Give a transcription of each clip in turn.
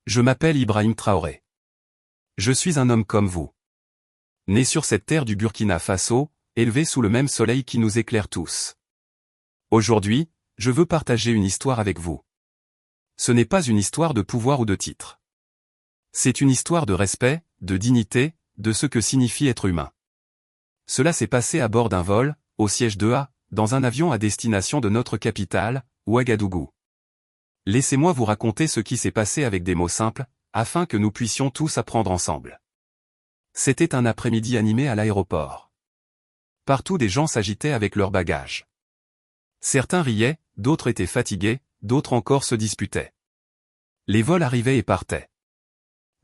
Je m'appelle Ibrahim Traoré. Je suis un homme comme vous. Né sur cette terre du Burkina Faso, élevé sous le même soleil qui nous éclaire tous. Aujourd'hui, je veux partager une histoire avec vous. Ce n'est pas une histoire de pouvoir ou de titre. C'est une histoire de respect, de dignité, de ce que signifie être humain. Cela s'est passé à bord d'un vol, au siège d'EA, dans un avion à destination de notre capitale, Ouagadougou. Laissez-moi vous raconter ce qui s'est passé avec des mots simples, afin que nous puissions tous apprendre ensemble. C'était un après-midi animé à l'aéroport. Partout des gens s'agitaient avec leurs bagages. Certains riaient, d'autres étaient fatigués, d'autres encore se disputaient. Les vols arrivaient et partaient.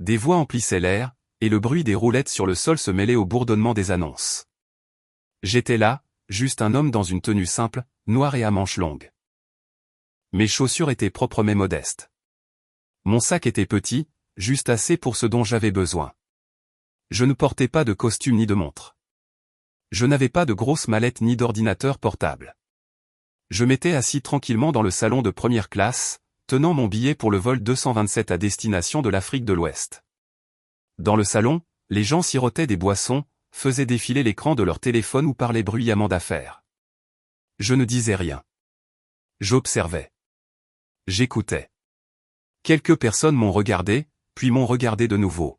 Des voix emplissaient l'air, et le bruit des roulettes sur le sol se mêlait au bourdonnement des annonces. J'étais là, juste un homme dans une tenue simple, noire et à manches longues. Mes chaussures étaient propres mais modestes. Mon sac était petit, juste assez pour ce dont j'avais besoin. Je ne portais pas de costume ni de montre. Je n'avais pas de grosse mallette ni d'ordinateur portable. Je m'étais assis tranquillement dans le salon de première classe, tenant mon billet pour le vol 227 à destination de l'Afrique de l'Ouest. Dans le salon, les gens sirotaient des boissons, faisaient défiler l'écran de leur téléphone ou parlaient bruyamment d'affaires. Je ne disais rien. J'observais. J'écoutais. Quelques personnes m'ont regardé, puis m'ont regardé de nouveau.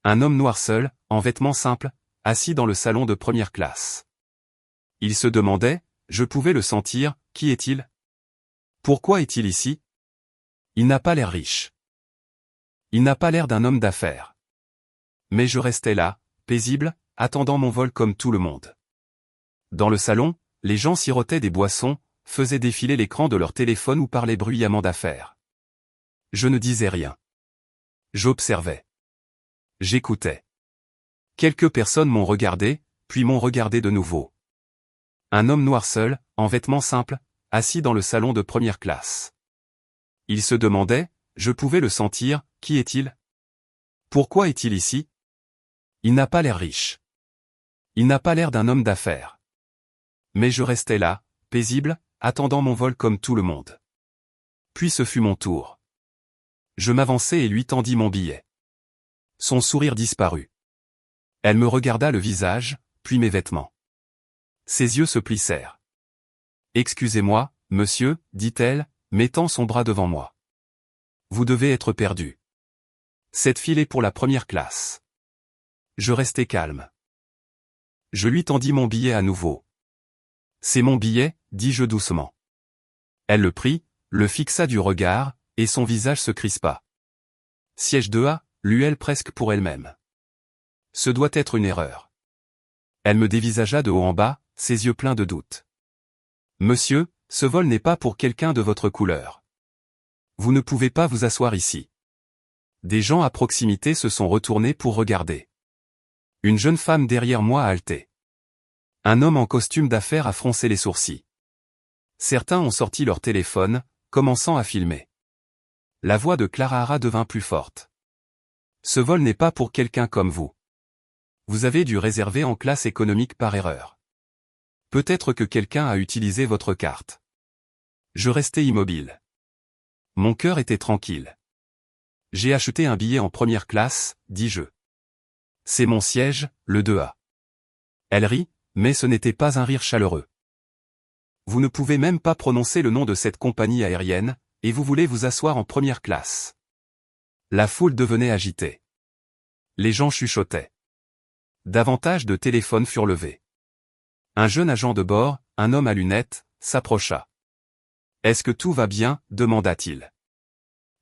Un homme noir seul, en vêtements simples, assis dans le salon de première classe. Il se demandait, je pouvais le sentir, qui est-il? Pourquoi est-il ici? Il n'a pas l'air riche. Il n'a pas l'air d'un homme d'affaires. Mais je restais là, paisible, attendant mon vol comme tout le monde. Dans le salon, les gens sirotaient des boissons, faisaient défiler l'écran de leur téléphone ou parlaient bruyamment d'affaires. Je ne disais rien. J'observais. J'écoutais. Quelques personnes m'ont regardé, puis m'ont regardé de nouveau. Un homme noir seul, en vêtements simples, assis dans le salon de première classe. Il se demandait, je pouvais le sentir, qui est-il? Pourquoi est-il ici? Il n'a pas l'air riche. Il n'a pas l'air d'un homme d'affaires. Mais je restais là, paisible, attendant mon vol comme tout le monde. Puis ce fut mon tour. Je m'avançai et lui tendis mon billet. Son sourire disparut. Elle me regarda le visage, puis mes vêtements. Ses yeux se plissèrent. « Excusez-moi, monsieur, dit-elle, mettant son bras devant moi. Vous devez être perdu. Cette file est pour la première classe. » Je restai calme. Je lui tendis mon billet à nouveau. « C'est mon billet, dis-je doucement. » Elle le prit, le fixa du regard, et son visage se crispa. Siège d'EA, lut-elle presque pour elle-même. Ce doit être une erreur. Elle me dévisagea de haut en bas, ses yeux pleins de doute. Monsieur, ce vol n'est pas pour quelqu'un de votre couleur. Vous ne pouvez pas vous asseoir ici. Des gens à proximité se sont retournés pour regarder. Une jeune femme derrière moi a halté. Un homme en costume d'affaires a froncé les sourcils. Certains ont sorti leur téléphone, commençant à filmer. La voix de Clara Hara devint plus forte. Ce vol n'est pas pour quelqu'un comme vous. Vous avez dû réserver en classe économique par erreur. Peut-être que quelqu'un a utilisé votre carte. Je restai immobile. Mon cœur était tranquille. J'ai acheté un billet en première classe, dis-je. C'est mon siège, le 2A. Elle rit, mais ce n'était pas un rire chaleureux. Vous ne pouvez même pas prononcer le nom de cette compagnie aérienne, et vous voulez vous asseoir en première classe. La foule devenait agitée. Les gens chuchotaient. Davantage de téléphones furent levés. Un jeune agent de bord, un homme à lunettes, s'approcha. « Est-ce que tout va bien ?» demanda-t-il.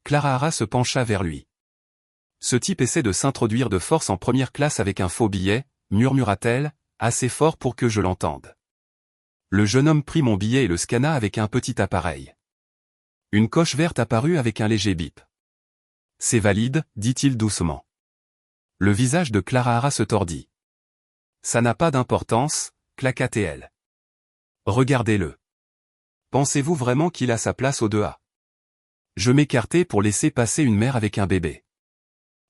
Clara Hara se pencha vers lui. « Ce type essaie de s'introduire de force en première classe avec un faux billet, murmura-t-elle, assez fort pour que je l'entende. » Le jeune homme prit mon billet et le scanna avec un petit appareil. Une coche verte apparut avec un léger bip. « C'est valide, dit-il doucement. » Le visage de Clara Hara se tordit. « Ça n'a pas d'importance, » claqua-t-elle. « Regardez-le. Pensez-vous vraiment qu'il a sa place au 2A? » Je m'écartai pour laisser passer une mère avec un bébé.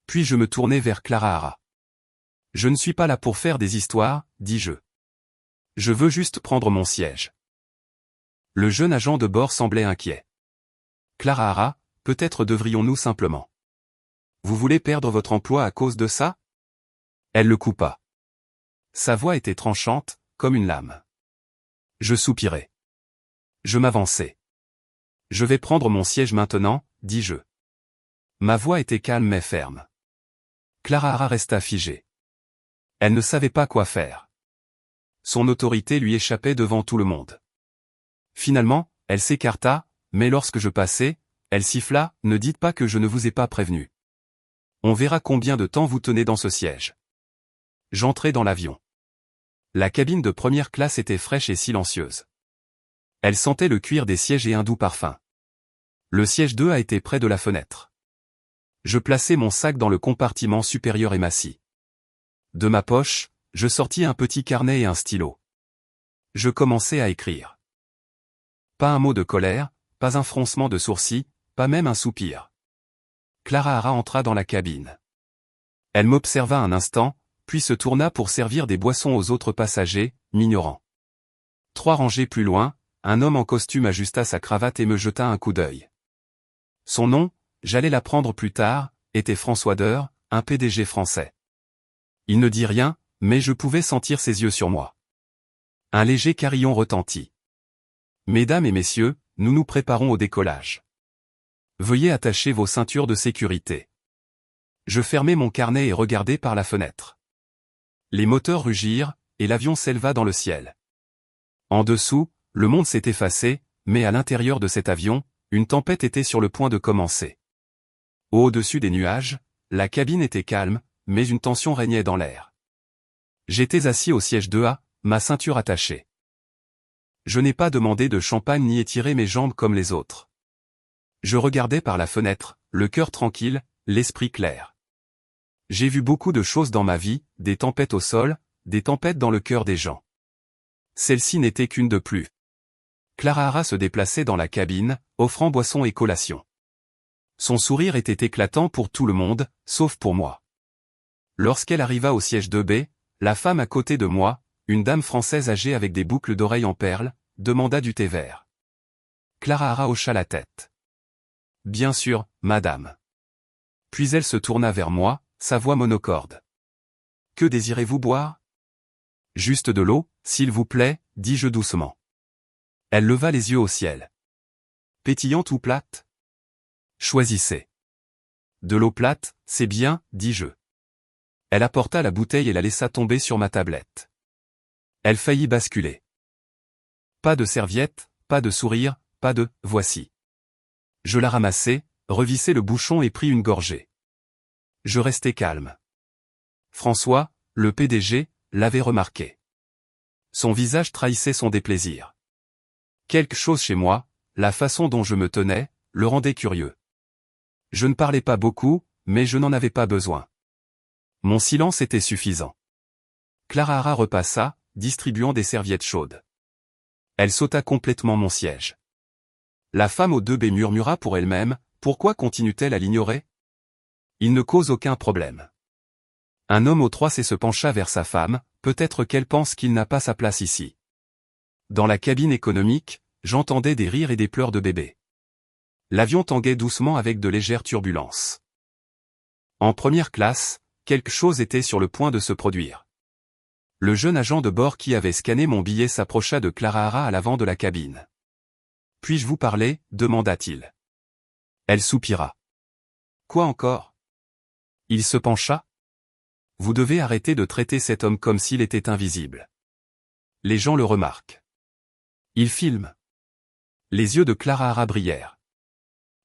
Puis je me tournai vers Clara Hara. « Je ne suis pas là pour faire des histoires, dis-je. Je veux juste prendre mon siège. » Le jeune agent de bord semblait inquiet. « Clara Hara, peut-être devrions-nous simplement. Vous voulez perdre votre emploi à cause de ça? Elle le coupa. Sa voix était tranchante, comme une lame. Je soupirai. Je m'avançai. Je vais prendre mon siège maintenant, dis-je. Ma voix était calme mais ferme. Clara Hara resta figée. Elle ne savait pas quoi faire. Son autorité lui échappait devant tout le monde. Finalement, elle s'écarta, mais lorsque je passai, elle siffla, « Ne dites pas que je ne vous ai pas prévenu. On verra combien de temps vous tenez dans ce siège. » J'entrai dans l'avion. La cabine de première classe était fraîche et silencieuse. Elle sentait le cuir des sièges et un doux parfum. Le siège 2 a été près de la fenêtre. Je plaçai mon sac dans le compartiment supérieur et m'assis. De ma poche, je sortis un petit carnet et un stylo. Je commençai à écrire. Pas un mot de colère, pas un froncement de sourcils, pas même un soupir. Clara Hara entra dans la cabine. Elle m'observa un instant, puis se tourna pour servir des boissons aux autres passagers, m'ignorant. 3 rangées plus loin, un homme en costume ajusta sa cravate et me jeta un coup d'œil. Son nom, j'allais l'apprendre plus tard, était François Deur, un PDG français. Il ne dit rien, mais je pouvais sentir ses yeux sur moi. Un léger carillon retentit. « Mesdames et messieurs, nous nous préparons au décollage. Veuillez attacher vos ceintures de sécurité. » Je fermai mon carnet et regardai par la fenêtre. Les moteurs rugirent, et l'avion s'éleva dans le ciel. En dessous, le monde s'est effacé, mais à l'intérieur de cet avion, une tempête était sur le point de commencer. Au-dessus des nuages, la cabine était calme, mais une tension régnait dans l'air. J'étais assis au siège 2A, ma ceinture attachée. Je n'ai pas demandé de champagne ni étiré mes jambes comme les autres. Je regardais par la fenêtre, le cœur tranquille, l'esprit clair. J'ai vu beaucoup de choses dans ma vie, des tempêtes au sol, des tempêtes dans le cœur des gens. Celle-ci n'était qu'une de plus. Clara Hara se déplaçait dans la cabine, offrant boissons et collations. Son sourire était éclatant pour tout le monde, sauf pour moi. Lorsqu'elle arriva au siège 2B, la femme à côté de moi, une dame française âgée avec des boucles d'oreilles en perles, demanda du thé vert. Clara Hara hocha la tête. « Bien sûr, madame. » Puis elle se tourna vers moi, sa voix monocorde. « Que désirez-vous boire ? » « Juste de l'eau, s'il vous plaît, dis-je doucement. Elle leva les yeux au ciel. « Pétillante ou plate ? » « Choisissez. »« De l'eau plate, c'est bien, dis-je. » Elle apporta la bouteille et la laissa tomber sur ma tablette. Elle faillit basculer. Pas de serviette, pas de sourire, pas de « voici ». Je la ramassai, revissai le bouchon et pris une gorgée. Je restai calme. François, le PDG, l'avait remarqué. Son visage trahissait son déplaisir. Quelque chose chez moi, la façon dont je me tenais, le rendait curieux. Je ne parlais pas beaucoup, mais je n'en avais pas besoin. Mon silence était suffisant. Clara Hara repassa, distribuant des serviettes chaudes. Elle sauta complètement mon siège. La femme au 2B murmura pour elle-même, pourquoi continue-t-elle à l'ignorer? Il ne cause aucun problème. Un homme au 3C se pencha vers sa femme, peut-être qu'elle pense qu'il n'a pas sa place ici. Dans la cabine économique, j'entendais des rires et des pleurs de bébé. L'avion tanguait doucement avec de légères turbulences. En première classe, quelque chose était sur le point de se produire. Le jeune agent de bord qui avait scanné mon billet s'approcha de Clara Hara à l'avant de la cabine. « Puis-je vous parler ?» demanda-t-il. Elle soupira. « Quoi encore ?» Il se pencha. « Vous devez arrêter de traiter cet homme comme s'il était invisible. Les gens le remarquent. Il filme. » Les yeux de Clara Hara brillèrent.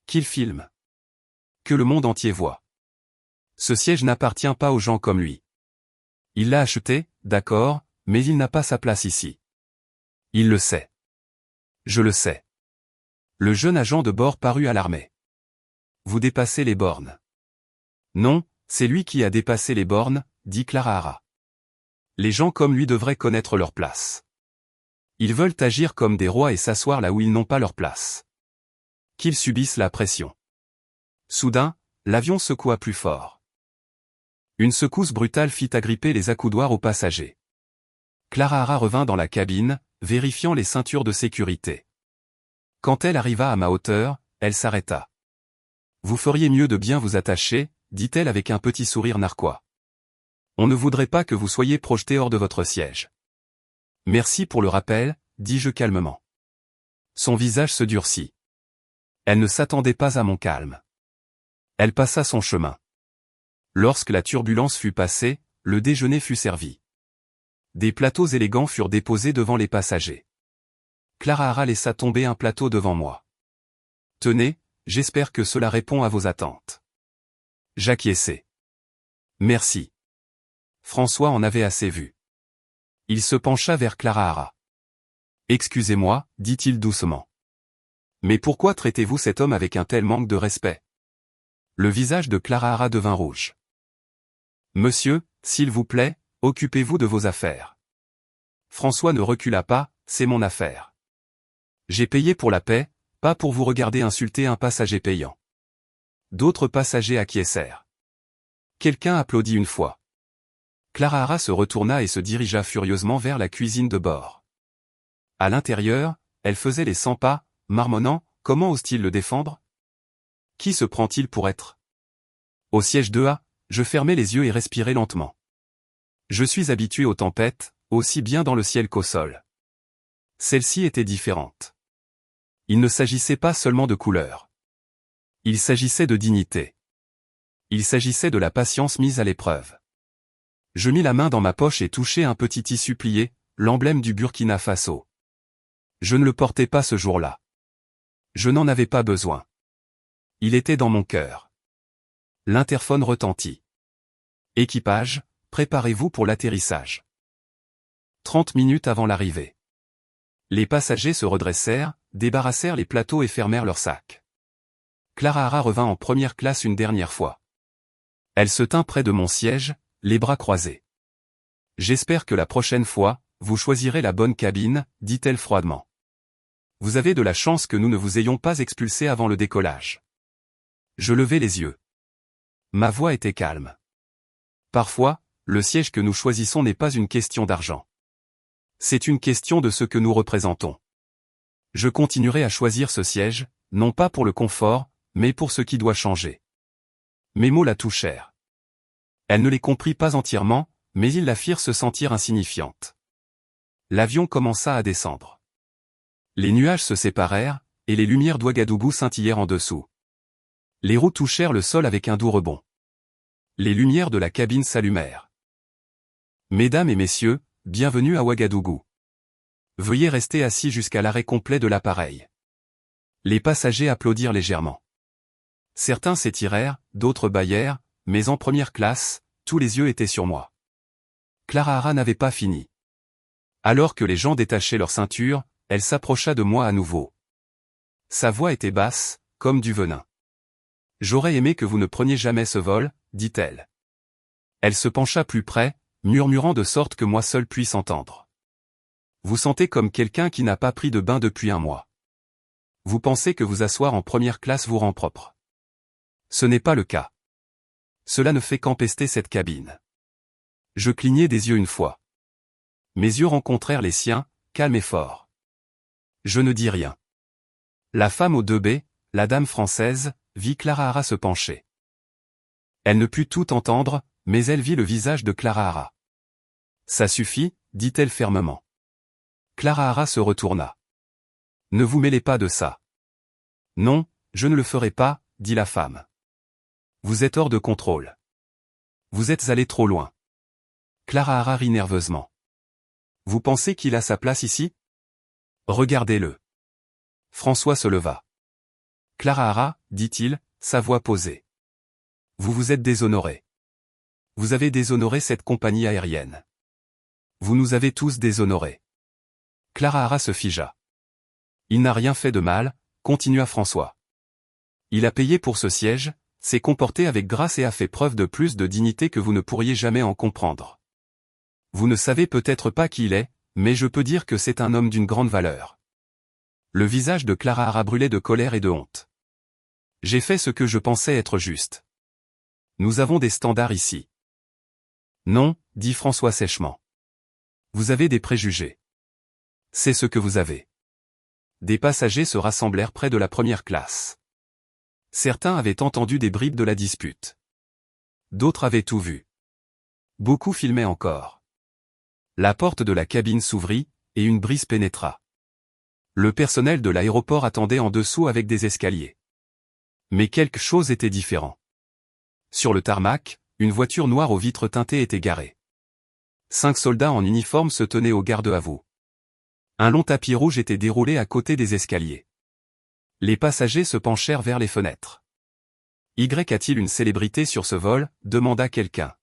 Qu'il filme. Que le monde entier voit. Ce siège n'appartient pas aux gens comme lui. Il l'a acheté, d'accord, mais il n'a pas sa place ici. Il le sait. Je le sais. Le jeune agent de bord parut alarmé. Vous dépassez les bornes. Non, c'est lui qui a dépassé les bornes, dit Clara Hara. Les gens comme lui devraient connaître leur place. Ils veulent agir comme des rois et s'asseoir là où ils n'ont pas leur place. Qu'ils subissent la pression. Soudain, l'avion secoua plus fort. Une secousse brutale fit agripper les accoudoirs aux passagers. Clara Hara revint dans la cabine, vérifiant les ceintures de sécurité. Quand elle arriva à ma hauteur, elle s'arrêta. Vous feriez mieux de bien vous attacher, dit-elle avec un petit sourire narquois. On ne voudrait pas que vous soyez projeté hors de votre siège. Merci pour le rappel, dis-je calmement. Son visage se durcit. Elle ne s'attendait pas à mon calme. Elle passa son chemin. Lorsque la turbulence fut passée, le déjeuner fut servi. Des plateaux élégants furent déposés devant les passagers. Clara Hara laissa tomber un plateau devant moi. Tenez, j'espère que cela répond à vos attentes. J'acquiesçai. Merci. François en avait assez vu. Il se pencha vers Clara Hara. Excusez-moi, dit-il doucement. Mais pourquoi traitez-vous cet homme avec un tel manque de respect? Le visage de Clara Hara devint rouge. Monsieur, s'il vous plaît, occupez-vous de vos affaires. François ne recula pas, c'est mon affaire. J'ai payé pour la paix, pas pour vous regarder insulter un passager payant. D'autres passagers acquiescèrent. Quelqu'un applaudit une fois. Clara Hara se retourna et se dirigea furieusement vers la cuisine de bord. À l'intérieur, elle faisait les 100 pas, marmonnant, comment ose-t-il le défendre? Qui se prend-il pour être? Au siège 2A, je fermai les yeux et respirai lentement. Je suis habitué aux tempêtes, aussi bien dans le ciel qu'au sol. Celle-ci était différente. Il ne s'agissait pas seulement de couleur. Il s'agissait de dignité. Il s'agissait de la patience mise à l'épreuve. Je mis la main dans ma poche et touchai un petit tissu plié, l'emblème du Burkina Faso. Je ne le portais pas ce jour-là. Je n'en avais pas besoin. Il était dans mon cœur. L'interphone retentit. Équipage, préparez-vous pour l'atterrissage. 30 minutes avant l'arrivée. Les passagers se redressèrent, débarrassèrent les plateaux et fermèrent leurs sacs. Clara Hara revint en première classe une dernière fois. Elle se tint près de mon siège, les bras croisés. J'espère que la prochaine fois, vous choisirez la bonne cabine, dit-elle froidement. Vous avez de la chance que nous ne vous ayons pas expulsé avant le décollage. Je levai les yeux. Ma voix était calme. Parfois, le siège que nous choisissons n'est pas une question d'argent. C'est une question de ce que nous représentons. Je continuerai à choisir ce siège, non pas pour le confort, mais pour ce qui doit changer. Mes mots la touchèrent. Elle ne les comprit pas entièrement, mais ils la firent se sentir insignifiante. L'avion commença à descendre. Les nuages se séparèrent, et les lumières d'Ouagadougou scintillèrent en dessous. Les roues touchèrent le sol avec un doux rebond. Les lumières de la cabine s'allumèrent. Mesdames et messieurs, bienvenue à Ouagadougou. Veuillez rester assis jusqu'à l'arrêt complet de l'appareil. Les passagers applaudirent légèrement. Certains s'étirèrent, d'autres bâillèrent, mais en première classe, tous les yeux étaient sur moi. Clara Hara n'avait pas fini. Alors que les gens détachaient leurs ceintures, elle s'approcha de moi à nouveau. Sa voix était basse, comme du venin. J'aurais aimé que vous ne preniez jamais ce vol, dit-elle. Elle se pencha plus près, murmurant de sorte que moi seul puisse entendre. Vous sentez comme quelqu'un qui n'a pas pris de bain depuis un mois. Vous pensez que vous asseoir en première classe vous rend propre. Ce n'est pas le cas. Cela ne fait qu'empester cette cabine. Je clignai des yeux une fois. Mes yeux rencontrèrent les siens, calmes et forts. Je ne dis rien. La femme au 2B, la dame française, vit Clara Hara se pencher. Elle ne put tout entendre, mais elle vit le visage de Clara Hara. Ça suffit, dit-elle fermement. Clara Hara se retourna. Ne vous mêlez pas de ça. Non, je ne le ferai pas, dit la femme. Vous êtes hors de contrôle. Vous êtes allé trop loin. Clara Hara rit nerveusement. Vous pensez qu'il a sa place ici? Regardez-le. François se leva. Clara Hara, dit-il, sa voix posée. Vous vous êtes déshonoré. Vous avez déshonoré cette compagnie aérienne. Vous nous avez tous déshonorés. Clara Hara se figea. Il n'a rien fait de mal, continua François. Il a payé pour ce siège, s'est comporté avec grâce et a fait preuve de plus de dignité que vous ne pourriez jamais en comprendre. Vous ne savez peut-être pas qui il est, mais je peux dire que c'est un homme d'une grande valeur. Le visage de Clara Hara brûlait de colère et de honte. J'ai fait ce que je pensais être juste. Nous avons des standards ici. Non, dit François sèchement. Vous avez des préjugés. C'est ce que vous avez. Des passagers se rassemblèrent près de la première classe. Certains avaient entendu des bribes de la dispute. d'autres avaient tout vu. Beaucoup filmaient encore. La porte de la cabine s'ouvrit, et une brise pénétra. Le personnel de l'aéroport attendait en dessous avec des escaliers. Mais quelque chose était différent. Sur le tarmac, une voiture noire aux vitres teintées était garée. 5 soldats en uniforme se tenaient au garde-à-vous. Un long tapis rouge était déroulé à côté des escaliers. Les passagers se penchèrent vers les fenêtres. Y a-t-il une célébrité sur ce vol, demanda quelqu'un.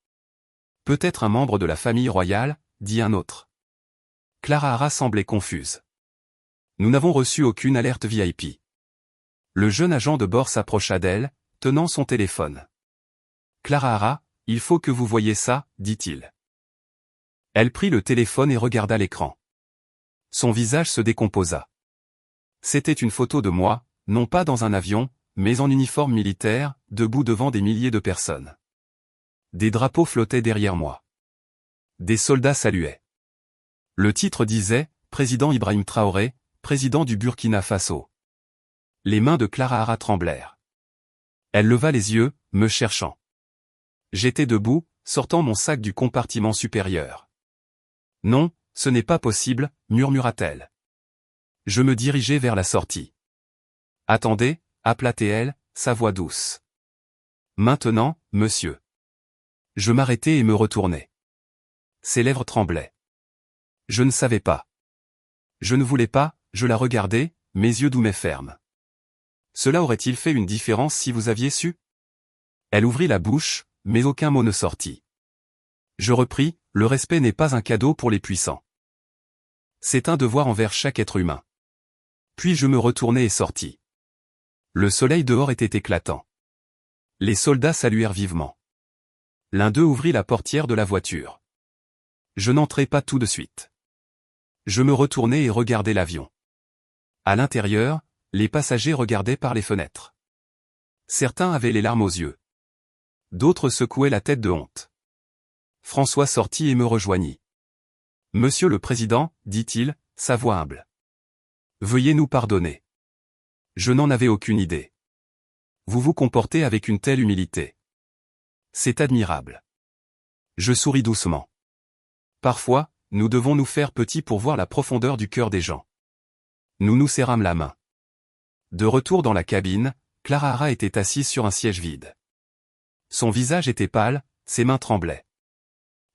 Peut-être un membre de la famille royale, dit un autre. Clara Hara semblait confuse. Nous n'avons reçu aucune alerte VIP. Le jeune agent de bord s'approcha d'elle, tenant son téléphone. Clara Hara, il faut que vous voyiez ça, dit-il. Elle prit le téléphone et regarda l'écran. Son visage se décomposa. C'était une photo de moi, non pas dans un avion, mais en uniforme militaire, debout devant des milliers de personnes. Des drapeaux flottaient derrière moi. Des soldats saluaient. Le titre disait « Président Ibrahim Traoré, président du Burkina Faso ». Les mains de Clara Hara tremblèrent. Elle leva les yeux, me cherchant. J'étais debout, sortant mon sac du compartiment supérieur. « Non, ce n'est pas possible, murmura-t-elle. Je me dirigeai vers la sortie. « Attendez » appela-t-elle, sa voix douce. « Maintenant, monsieur. » Je m'arrêtai et me retournai. Ses lèvres tremblaient. Je ne savais pas. Je ne voulais pas, je la regardais, mes yeux doumaient fermes. Cela aurait-il fait une différence si vous aviez su? Elle ouvrit la bouche, mais aucun mot ne sortit. Je repris, le respect n'est pas un cadeau pour les puissants. C'est un devoir envers chaque être humain. Puis je me retournai et sortis. Le soleil dehors était éclatant. Les soldats saluèrent vivement. L'un d'eux ouvrit la portière de la voiture. Je n'entrai pas tout de suite. Je me retournai et regardai l'avion. À l'intérieur, les passagers regardaient par les fenêtres. Certains avaient les larmes aux yeux. D'autres secouaient la tête de honte. François sortit et me rejoignit. « Monsieur le Président, dit-il, sa voix humble. Veuillez nous pardonner. Je n'en avais aucune idée. Vous vous comportez avec une telle humilité. C'est admirable. » Je souris doucement. Parfois, nous devons nous faire petits pour voir la profondeur du cœur des gens. Nous nous serrâmes la main. De retour dans la cabine, Clara Hara était assise sur un siège vide. Son visage était pâle, ses mains tremblaient.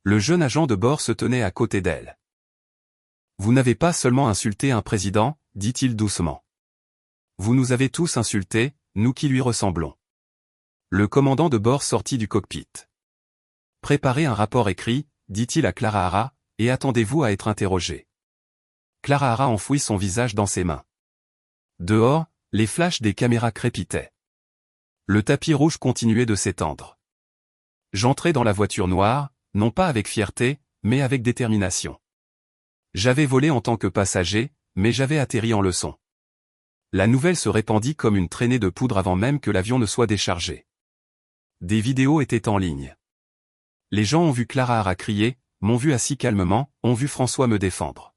Le jeune agent de bord se tenait à côté d'elle. « Vous n'avez pas seulement insulté un président, dit-il doucement. Vous nous avez tous insultés, nous qui lui ressemblons. » Le commandant de bord sortit du cockpit. « Préparez un rapport écrit, dit-il à Clara Hara, et attendez-vous à être interrogé. » Clara Hara enfouit son visage dans ses mains. Dehors, les flashs des caméras crépitaient. Le tapis rouge continuait de s'étendre. J'entrai dans la voiture noire, non pas avec fierté, mais avec détermination. J'avais volé en tant que passager, mais j'avais atterri en leçon. La nouvelle se répandit comme une traînée de poudre avant même que l'avion ne soit déchargé. Des vidéos étaient en ligne. Les gens ont vu Clara Hara crier, m'ont vu assis calmement, ont vu François me défendre.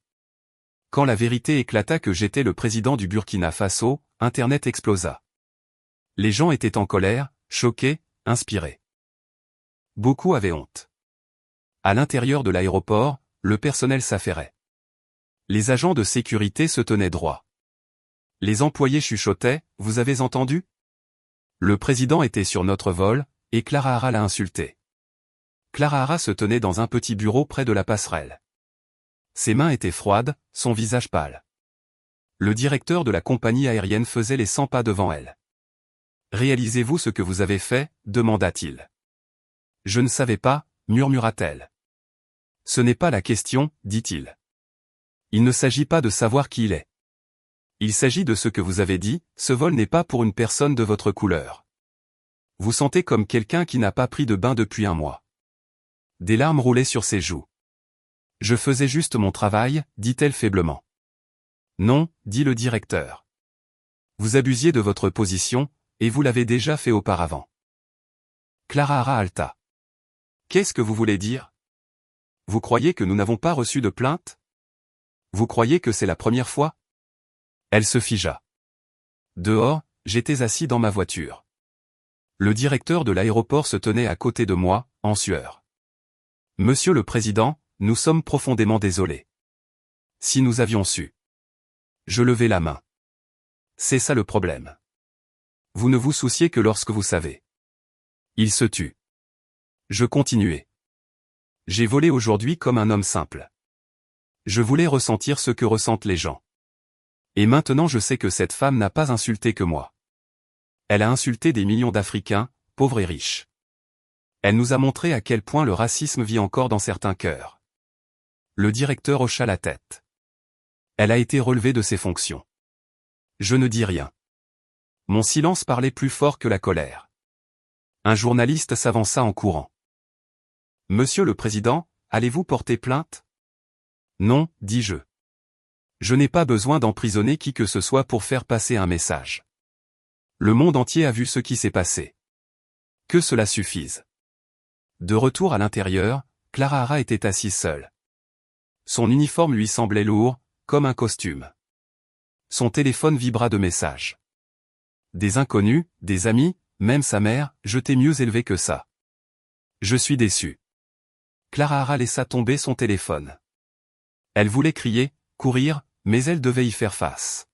Quand la vérité éclata que j'étais le président du Burkina Faso, Internet explosa. Les gens étaient en colère, choqués, inspirés. Beaucoup avaient honte. À l'intérieur de l'aéroport, le personnel s'affairait. Les agents de sécurité se tenaient droit. Les employés chuchotaient, « Vous avez entendu ? Le président était sur notre vol, et Clara Hara l'a insulté. » Clara Hara se tenait dans un petit bureau près de la passerelle. Ses mains étaient froides, son visage pâle. Le directeur de la compagnie aérienne faisait les 100 pas devant elle. « Réalisez-vous ce que vous avez fait ?» demanda-t-il. « Je ne savais pas » murmura-t-elle. « Ce n'est pas la question, dit-il. Il ne s'agit pas de savoir qui il est. Il s'agit de ce que vous avez dit, ce vol n'est pas pour une personne de votre couleur. Vous sentez comme quelqu'un qui n'a pas pris de bain depuis un mois. » Des larmes roulaient sur ses joues. « Je faisais juste mon travail, dit-elle faiblement. »« Non, dit le directeur. Vous abusiez de votre position, et vous l'avez déjà fait auparavant. » Clara Hara haleta. « Qu'est-ce que vous voulez dire? Vous croyez que nous n'avons pas reçu de plainte? Vous croyez que c'est la première fois? » Elle se figea. Dehors, j'étais assis dans ma voiture. Le directeur de l'aéroport se tenait à côté de moi, en sueur. Monsieur le Président, nous sommes profondément désolés. Si nous avions su. Je levai la main. C'est ça le problème. Vous ne vous souciez que lorsque vous savez. Il se tut. Je continuai. J'ai volé aujourd'hui comme un homme simple. Je voulais ressentir ce que ressentent les gens. Et maintenant je sais que cette femme n'a pas insulté que moi. Elle a insulté des millions d'Africains, pauvres et riches. Elle nous a montré à quel point le racisme vit encore dans certains cœurs. Le directeur hocha la tête. Elle a été relevée de ses fonctions. Je ne dis rien. Mon silence parlait plus fort que la colère. Un journaliste s'avança en courant. Monsieur le Président, allez-vous porter plainte? Non, dis-je. Je n'ai pas besoin d'emprisonner qui que ce soit pour faire passer un message. Le monde entier a vu ce qui s'est passé. Que cela suffise. De retour à l'intérieur, Clara Hara était assise seule. Son uniforme lui semblait lourd, comme un costume. Son téléphone vibra de messages. Des inconnus, des amis, même sa mère, je t'ai mieux élevé que ça. Je suis déçu. Clara Hara laissa tomber son téléphone. Elle voulait crier, courir, mais elle devait y faire face.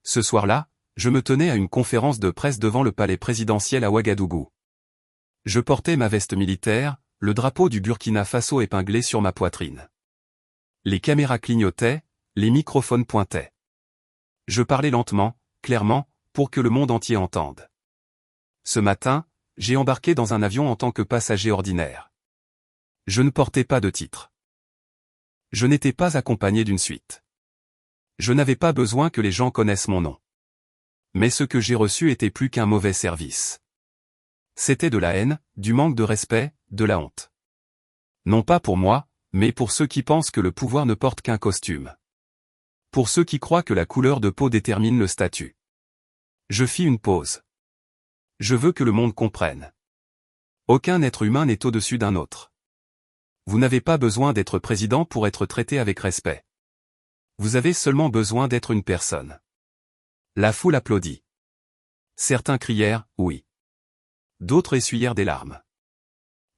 Ce soir-là, je me tenais à une conférence de presse devant le palais présidentiel à Ouagadougou. Je portais ma veste militaire, le drapeau du Burkina Faso épinglé sur ma poitrine. Les caméras clignotaient, les microphones pointaient. Je parlais lentement, clairement, pour que le monde entier entende. Ce matin, j'ai embarqué dans un avion en tant que passager ordinaire. Je ne portais pas de titre. Je n'étais pas accompagné d'une suite. Je n'avais pas besoin que les gens connaissent mon nom. Mais ce que j'ai reçu était plus qu'un mauvais service. C'était de la haine, du manque de respect, de la honte. Non pas pour moi, mais pour ceux qui pensent que le pouvoir ne porte qu'un costume. Pour ceux qui croient que la couleur de peau détermine le statut. Je fis une pause. Je veux que le monde comprenne. Aucun être humain n'est au-dessus d'un autre. Vous n'avez pas besoin d'être président pour être traité avec respect. Vous avez seulement besoin d'être une personne. La foule applaudit. Certains crièrent « oui ». D'autres essuyèrent des larmes.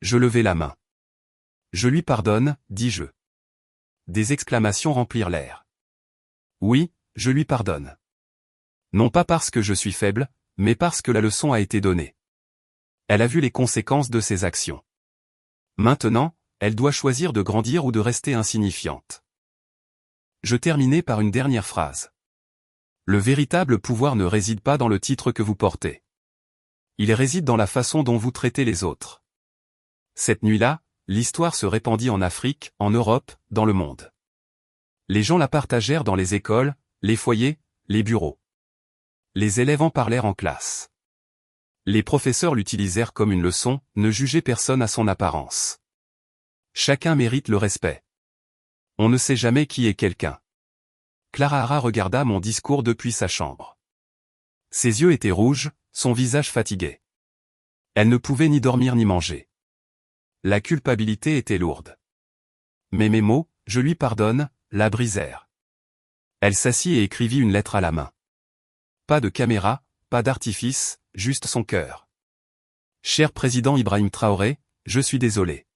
Je levai la main. Je lui pardonne, dis-je. Des exclamations remplirent l'air. Oui, je lui pardonne. Non pas parce que je suis faible, mais parce que la leçon a été donnée. Elle a vu les conséquences de ses actions. Maintenant, elle doit choisir de grandir ou de rester insignifiante. Je terminai par une dernière phrase. Le véritable pouvoir ne réside pas dans le titre que vous portez. Il réside dans la façon dont vous traitez les autres. Cette nuit-là, l'histoire se répandit en Afrique, en Europe, dans le monde. Les gens la partagèrent dans les écoles, les foyers, les bureaux. Les élèves en parlèrent en classe. Les professeurs l'utilisèrent comme une leçon, ne jugez personne à son apparence. Chacun mérite le respect. On ne sait jamais qui est quelqu'un. Clara Hara regarda mon discours depuis sa chambre. Ses yeux étaient rouges, son visage fatigué. Elle ne pouvait ni dormir ni manger. La culpabilité était lourde. Mais mes mots, je lui pardonne, la brisèrent. Elle s'assit et écrivit une lettre à la main. Pas de caméra, pas d'artifice, juste son cœur. Cher président Ibrahim Traoré, je suis désolé.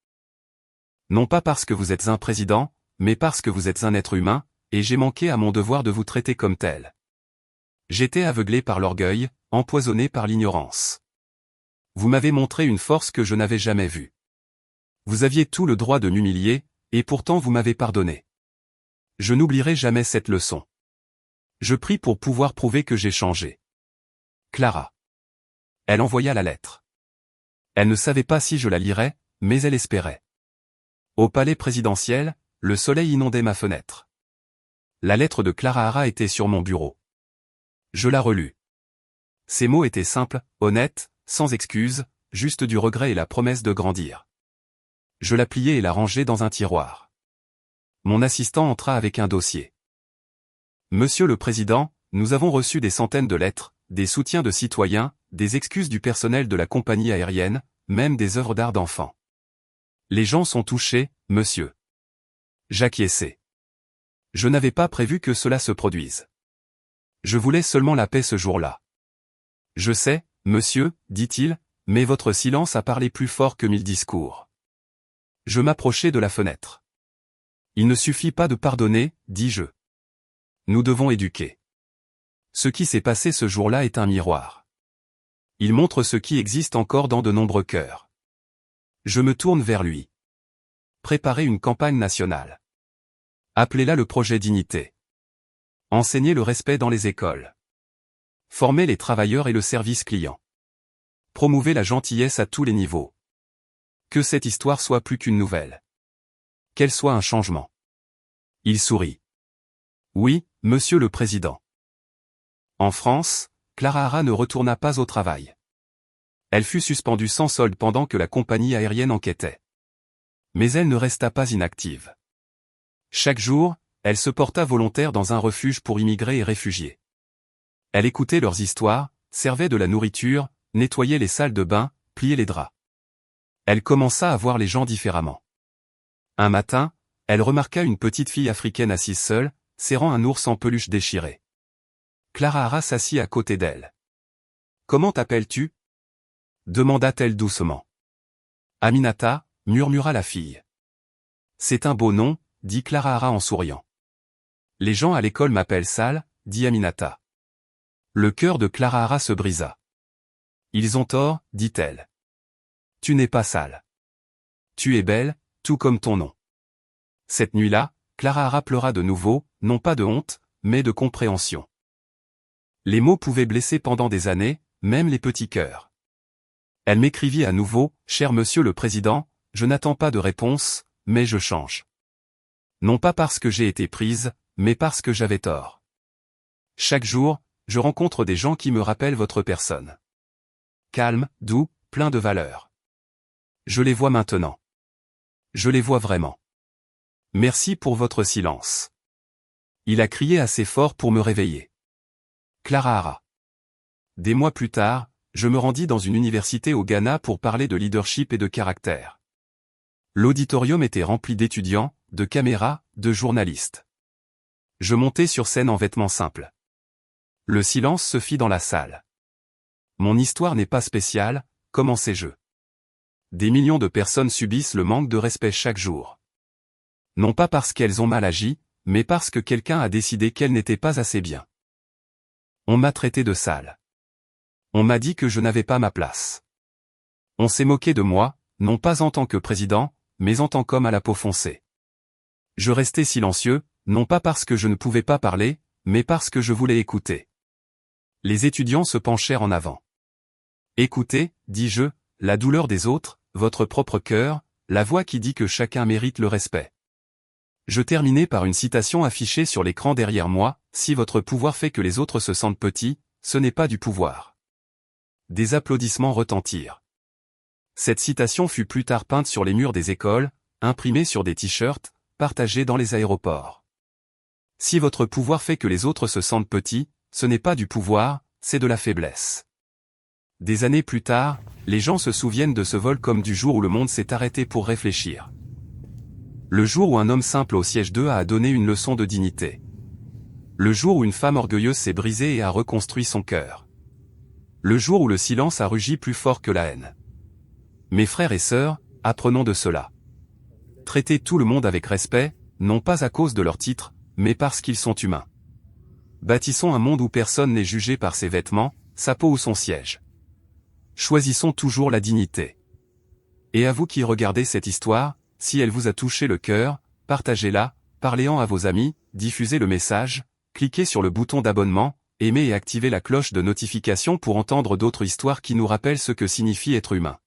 Non pas parce que vous êtes un président, mais parce que vous êtes un être humain, et j'ai manqué à mon devoir de vous traiter comme tel. J'étais aveuglé par l'orgueil, empoisonné par l'ignorance. Vous m'avez montré une force que je n'avais jamais vue. Vous aviez tout le droit de m'humilier, et pourtant vous m'avez pardonné. Je n'oublierai jamais cette leçon. Je prie pour pouvoir prouver que j'ai changé. Clara. Elle envoya la lettre. Elle ne savait pas si je la lirais, mais elle espérait. Au palais présidentiel, le soleil inondait ma fenêtre. La lettre de Clara Hara était sur mon bureau. Je la relus. Ces mots étaient simples, honnêtes, sans excuses, juste du regret et la promesse de grandir. Je la pliai et la rangeai dans un tiroir. Mon assistant entra avec un dossier. Monsieur le Président, nous avons reçu des centaines de lettres, des soutiens de citoyens, des excuses du personnel de la compagnie aérienne, même des œuvres d'art d'enfants. Les gens sont touchés, monsieur. J'acquiesçai. Je n'avais pas prévu que cela se produise. Je voulais seulement la paix ce jour-là. Je sais, Monsieur, dit-il, mais votre silence a parlé plus fort que 1000 discours. Je m'approchai de la fenêtre. Il ne suffit pas de pardonner, dis-je. Nous devons éduquer. Ce qui s'est passé ce jour-là est un miroir. Il montre ce qui existe encore dans de nombreux cœurs. Je me tourne vers lui. Préparer une campagne nationale. Appelez-la le projet Dignité. Enseigner le respect dans les écoles. Former les travailleurs et le service client. Promouvez la gentillesse à tous les niveaux. Que cette histoire soit plus qu'une nouvelle. Qu'elle soit un changement. Il sourit. Oui, Monsieur le Président. En France, Clara Hara ne retourna pas au travail. Elle fut suspendue sans solde pendant que la compagnie aérienne enquêtait. Mais elle ne resta pas inactive. Chaque jour, elle se porta volontaire dans un refuge pour immigrés et réfugiés. Elle écoutait leurs histoires, servait de la nourriture, nettoyait les salles de bain, pliait les draps. Elle commença à voir les gens différemment. Un matin, elle remarqua une petite fille africaine assise seule, serrant un ours en peluche déchiré. Clara Hara s'assit à côté d'elle. « Comment t'appelles-tu » demanda-t-elle doucement. « Aminata » murmura la fille. « C'est un beau nom » dit Clara Hara en souriant. « Les gens à l'école m'appellent Sale » dit Aminata. Le cœur de Clara Hara se brisa. « Ils ont tort » dit-elle. « Tu n'es pas sale. Tu es belle, tout comme ton nom. » Cette nuit-là, Clara Hara pleura de nouveau, non pas de honte, mais de compréhension. Les mots pouvaient blesser pendant des années, même les petits cœurs. Elle m'écrivit à nouveau, « Cher Monsieur le Président, je n'attends pas de réponse, mais je change. Non pas parce que j'ai été prise, mais parce que j'avais tort. Chaque jour, je rencontre des gens qui me rappellent votre personne. Calme, doux, plein de valeur. Je les vois maintenant. Je les vois vraiment. Merci pour votre silence. » Il a crié assez fort pour me réveiller. Clara Hara. Des mois plus tard, je me rendis dans une université au Ghana pour parler de leadership et de caractère. L'auditorium était rempli d'étudiants, de caméras, de journalistes. Je montai sur scène en vêtements simples. Le silence se fit dans la salle. Mon histoire n'est pas spéciale, commençai-je. Des millions de personnes subissent le manque de respect chaque jour. Non pas parce qu'elles ont mal agi, mais parce que quelqu'un a décidé qu'elles n'étaient pas assez bien. On m'a traité de sale. On m'a dit que je n'avais pas ma place. On s'est moqué de moi, non pas en tant que président, mais en tant qu'homme à la peau foncée. Je restai silencieux, non pas parce que je ne pouvais pas parler, mais parce que je voulais écouter. Les étudiants se penchèrent en avant. Écoutez, dis-je, la douleur des autres, votre propre cœur, la voix qui dit que chacun mérite le respect. Je terminai par une citation affichée sur l'écran derrière moi, « Si votre pouvoir fait que les autres se sentent petits, ce n'est pas du pouvoir. » Des applaudissements retentirent. Cette citation fut plus tard peinte sur les murs des écoles, imprimée sur des t-shirts, partagée dans les aéroports. Si votre pouvoir fait que les autres se sentent petits, ce n'est pas du pouvoir, c'est de la faiblesse. Des années plus tard, les gens se souviennent de ce vol comme du jour où le monde s'est arrêté pour réfléchir. Le jour où un homme simple au siège 2 a donné une leçon de dignité. Le jour où une femme orgueilleuse s'est brisée et a reconstruit son cœur. Le jour où le silence a rugi plus fort que la haine. Mes frères et sœurs, apprenons de cela. Traitez tout le monde avec respect, non pas à cause de leur titre, mais parce qu'ils sont humains. Bâtissons un monde où personne n'est jugé par ses vêtements, sa peau ou son siège. Choisissons toujours la dignité. Et à vous qui regardez cette histoire, si elle vous a touché le cœur, partagez-la, parlez-en à vos amis, diffusez le message, cliquez sur le bouton d'abonnement, aimez et activez la cloche de notification pour entendre d'autres histoires qui nous rappellent ce que signifie être humain.